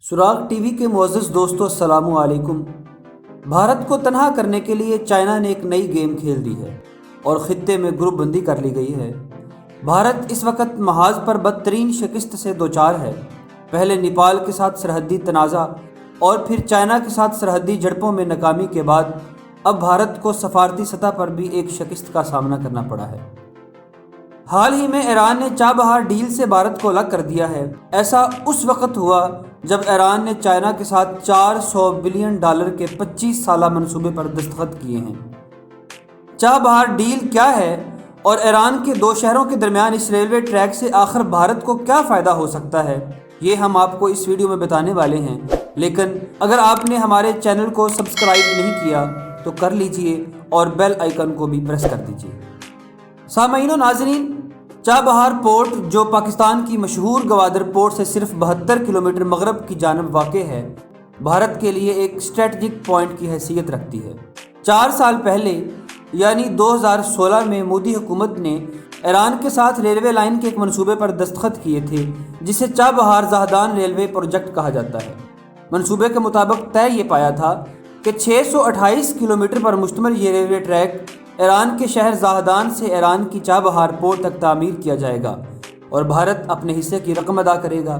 سراغ T V کے معزز دوستو السلام علیکم۔ بھارت کو تنہا کرنے کے لیے چائنا نے ایک نئی گیم کھیل دی ہے اور خطے میں گروپ بندی کر لی گئی ہے۔ بھارت اس وقت محاذ پر بدترین شکست سے دوچار ہے۔ پہلے نیپال کے ساتھ سرحدی تنازع اور پھر چائنا کے ساتھ سرحدی جھڑپوں میں ناکامی کے بعد اب بھارت کو سفارتی سطح پر بھی ایک شکست کا سامنا کرنا پڑا ہے۔ حال ہی میں ایران نے چابہار ڈیل سے بھارت کو الگ کر دیا ہے۔ ایسا اس وقت ہوا جب ایران نے چائنا کے ساتھ $400 بلین کے 25 سالہ منصوبے پر دستخط کیے ہیں۔ چابہار ڈیل کیا ہے اور ایران کے دو شہروں کے درمیان اس ریلوے ٹریک سے آخر بھارت کو کیا فائدہ ہو سکتا ہے، یہ ہم آپ کو اس ویڈیو میں بتانے والے ہیں۔ لیکن اگر آپ نے ہمارے چینل کو سبسکرائب نہیں کیا تو کر لیجئے اور بیل آئیکن کو بھی پریس کر دیجئے۔ سامعین و ناظرین، چابہار پورٹ جو پاکستان کی مشہور گوادر پورٹ سے صرف 72 کلومیٹر مغرب کی جانب واقع ہے، بھارت کے لیے ایک اسٹریٹجک پوائنٹ کی حیثیت رکھتی ہے۔ 4 سال پہلے یعنی 2016 میں مودی حکومت نے ایران کے ساتھ ریلوے لائن کے ایک منصوبے پر دستخط کیے تھے جسے چابہار زاہدان ریلوے پروجیکٹ کہا جاتا ہے۔ منصوبے کے مطابق طے یہ پایا تھا کہ 628 کلومیٹر پر مشتمل یہ ریلوے ٹریک ایران کے شہر زاہدان سے ایران کی چابہار پورٹ تک تعمیر کیا جائے گا اور بھارت اپنے حصے کی رقم ادا کرے گا۔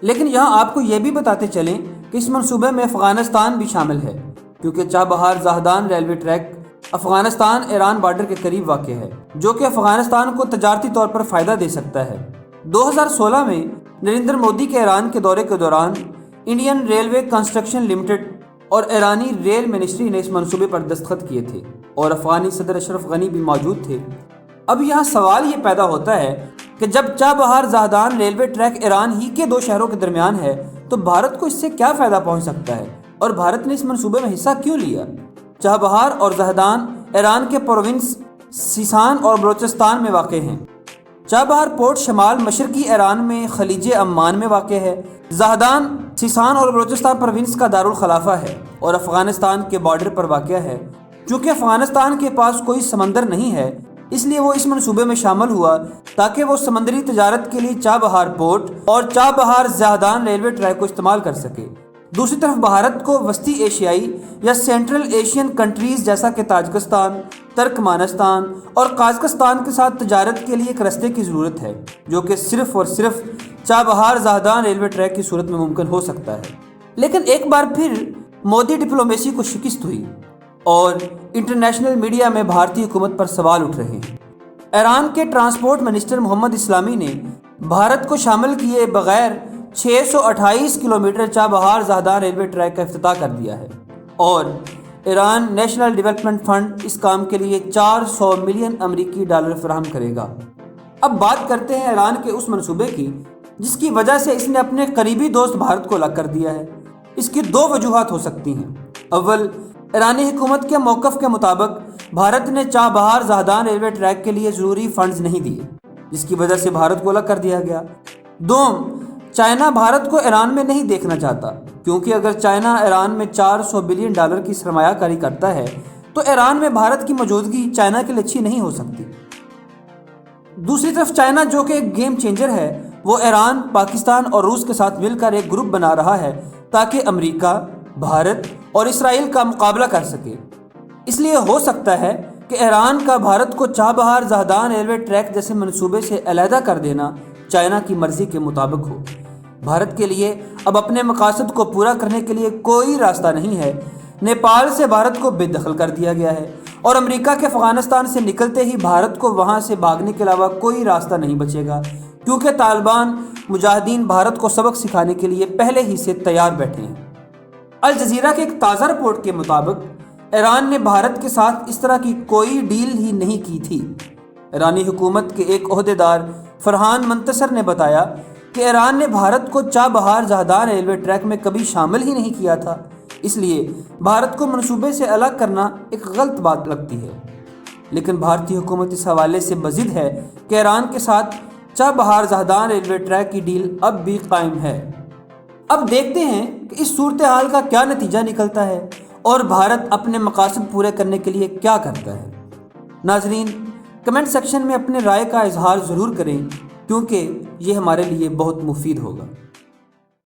لیکن یہاں آپ کو یہ بھی بتاتے چلیں کہ اس منصوبے میں افغانستان بھی شامل ہے، کیونکہ Chabahar Zahedan railway track Afghanistan Iran border کے قریب واقع ہے، جو کہ افغانستان کو تجارتی طور پر فائدہ دے سکتا ہے۔ 2016 میں نریندر مودی کے ایران کے دورے کے دوران انڈین ریلوے کنسٹرکشن لمیٹڈ اور ایرانی ریل منسٹری نے اس منصوبے پر دستخط کیے تھے اور افغانی صدر اشرف غنی بھی موجود تھے۔ اب یہاں سوال یہ پیدا ہوتا ہے کہ جب Chabahar Zahedan railway track Iran ہی کے دو شہروں کے درمیان ہے تو بھارت کو اس سے کیا فائدہ پہنچ سکتا ہے اور بھارت نے اس منصوبے میں حصہ کیوں لیا؟ چابہار اور زاہدان ایران کے پروونس سیستان اور بلوچستان میں واقع ہیں۔ چابہار پورٹ شمال مشرقی ایران میں خلیج عمان میں واقع ہے۔ زاہدان سیستان اور بلوچستان پروونس کا دارالخلافہ ہے اور افغانستان کے بارڈر پر واقع ہے۔ چونکہ افغانستان کے پاس کوئی سمندر نہیں ہے، اس لیے وہ اس منصوبے میں شامل ہوا تاکہ وہ سمندری تجارت کے لیے چابہار پورٹ اور چابہار زاہدان ریلوے ٹریک کو استعمال کر سکے۔ دوسری طرف بھارت کو وسطی ایشیائی یا سینٹرل ایشین کنٹریز جیسا کہ تاجکستان، ترکمانستان اور قازقستان کے ساتھ تجارت کے لیے ایک رستے کی ضرورت ہے، جو کہ صرف اور صرف چابہار زاہدان ریلوے ٹریک کی صورت میں ممکن ہو سکتا ہے۔ لیکن ایک بار پھر مودی ڈپلومیسی کو شکست ہوئی اور انٹرنیشنل میڈیا میں بھارتی حکومت پر سوال اٹھ رہے ہیں۔ ایران کے ٹرانسپورٹ منسٹر محمد اسلامی نے بھارت کو شامل کیے بغیر 628 kilometre Chabahar Zahedan railway track کا افتتاح کر دیا ہے اور ایران نیشنل ڈیولپمنٹ فنڈ اس کام کے لیے $400 ملین فراہم کرے گا۔ اب بات کرتے ہیں ایران کے اس منصوبے کی جس کی وجہ سے اس نے اپنے قریبی دوست بھارت کو الگ کر دیا ہے۔ اس کی 2 وجوہات ہو سکتی ہیں۔ اول، ایرانی حکومت کے موقف کے مطابق بھارت نے چابہار زاہدان ریلوے ٹریک کے لیے ضروری فنڈز نہیں دیے، جس کی وجہ سے بھارت کو الگ کر دیا گیا۔ دوم، چائنا بھارت کو ایران میں نہیں دیکھنا چاہتا، کیونکہ اگر چائنا ایران میں $400 بلین کی سرمایہ کاری کرتا ہے تو ایران میں بھارت کی موجودگی چائنا کے لیے اچھی نہیں ہو سکتی۔ دوسری طرف چائنا جو کہ ایک گیم چینجر ہے، وہ ایران، پاکستان اور روس کے ساتھ مل کر ایک گروپ بنا رہا ہے تاکہ امریکہ، بھارت اور اسرائیل کا مقابلہ کر سکے۔ اس لیے ہو سکتا ہے کہ ایران کا بھارت کو چابہار زاہدان ریلوے ٹریک جیسے منصوبے سے علیحدہ کر دینا چائنا کی مرضی کے مطابق ہو۔ بھارت کے لیے اب اپنے مقاصد کو پورا کرنے کے لیے کوئی راستہ نہیں ہے۔ نیپال سے بھارت کو بے دخل کر دیا گیا ہے اور امریکہ کے افغانستان سے نکلتے ہی بھارت کو وہاں سے بھاگنے کے علاوہ کوئی راستہ نہیں بچے گا، کیونکہ طالبان مجاہدین بھارت کو سبق سکھانے کے لیے پہلے ہی سے تیار بیٹھے ہیں۔ الجزیرہ کے ایک تازہ رپورٹ کے مطابق ایران نے بھارت کے ساتھ اس طرح کی کوئی ڈیل ہی نہیں کی تھی۔ ایرانی حکومت کے ایک عہدیدار فرحان منتصر نے بتایا کہ ایران نے بھارت کو چابہار زاہدان ریلوے ٹریک میں کبھی شامل ہی نہیں کیا تھا، اس لیے بھارت کو منصوبے سے الگ کرنا ایک غلط بات لگتی ہے۔ لیکن بھارتی حکومت اس حوالے سے بضد ہے کہ ایران کے ساتھ چابہار زاہدان ریلوے ٹریک کی ڈیل اب بھی قائم ہے۔ اب دیکھتے ہیں کہ اس صورتحال کا کیا نتیجہ نکلتا ہے اور بھارت اپنے مقاصد پورے کرنے کے لیے کیا کرتا ہے۔ ناظرین، کمنٹ سیکشن میں اپنے رائے کا اظہار ضرور کریں، کیونکہ یہ ہمارے لیے بہت مفید ہوگا۔